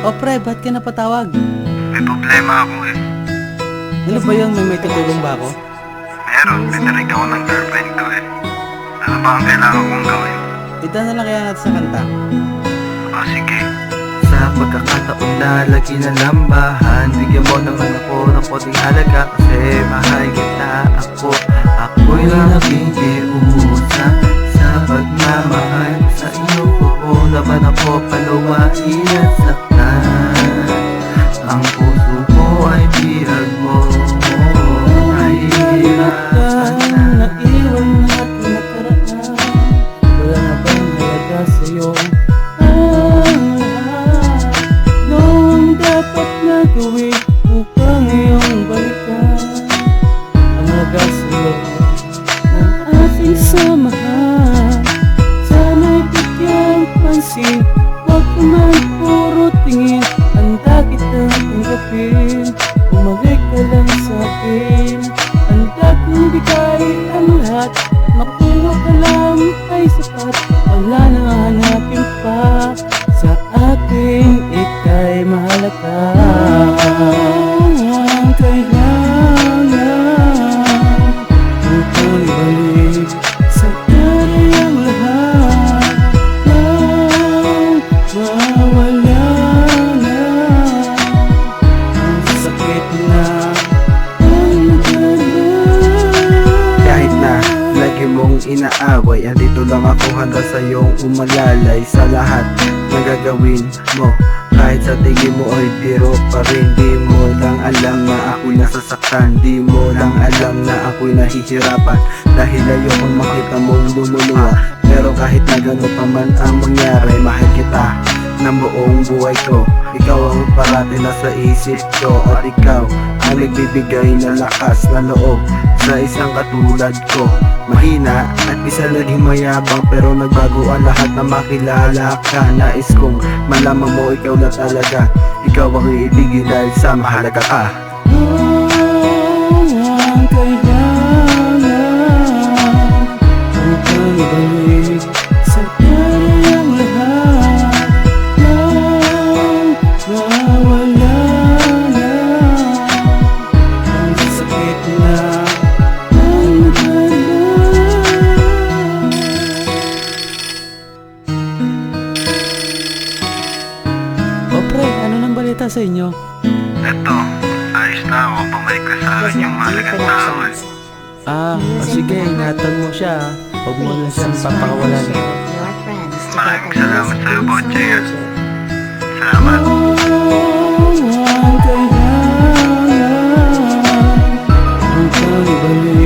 O pre, ba't ka napatawag? May problema ako eh. Ano ba yun? May tutulong ba ako? Meron, pinarig ako ng girlfriend ko eh. Ano ba ang kailangan kong gawin? Ito na lang kaya natin sa kanta. Sige. Sa pagkakataon na lagi na lambahan, bigyan mo naman ako ng konting halaga kasi mahal kita ako. Ako'y naging iusa sa pagmamahal. Sa iyo ko naman ako paluwain at saktan. Ang puso ko ay birag mo. Nahihirapan na. Naiwan at nakaraan. Wala na bang halaga sa'yo? Noong dapat na gawin upang iyong balikan ang halaga sa'yo ng ating samahan. Sana'y bigyang pansin, huwag ka man puro tingin. Handa kitang tanggapin, bumalik ka lang sa'kin. Handa kong bigayin ang lahat, makuha ka lang ay sapat. Wala nang hanapin pa sa ating ika'y mahalaga. Ang kailangan upang ibalik sa dati ang lahat nang mawala na ang sakit na ang Kahit na lagi mong inaaway, andito lang ako handa sa'yong umalalay. Sa lahat na gagawin mo, kahit sa tingin mo ay biro pa rin. Di mo lang alam na ako'y nasasaktan. Di mo lang alam na ako'y nahihirapan. Dahil ayokong makita mong lumuluwa. Pero kahit na gano'n pa man ang mangyari, mahal kita ng buong buhay ko. Ikaw ang parati nasa isip ko. At ikaw ang nagbibigay ng lakas na loob sa isang katulad ko. Mahina at isa naging mayabang, pero nagbago ang lahat na makilala ka. Nais kong malaman mo ikaw na talaga. Ikaw ang iibigin dahil sa mahalaga ka. ang kailangan upang ibalik sa dati ang lahat nang mawala na ang sakit na ang nakaraan. O pre, ano nang balita sa inyo? Eto, ayos na ako. Bumalik ka sa akin yung mahalagang tao eh. O sige, ingatan mo siya. Huwag mo na siyang papakawalan. Maraming salamat sa'yo, Boche. Salamat. Ang kailangan upang ibalik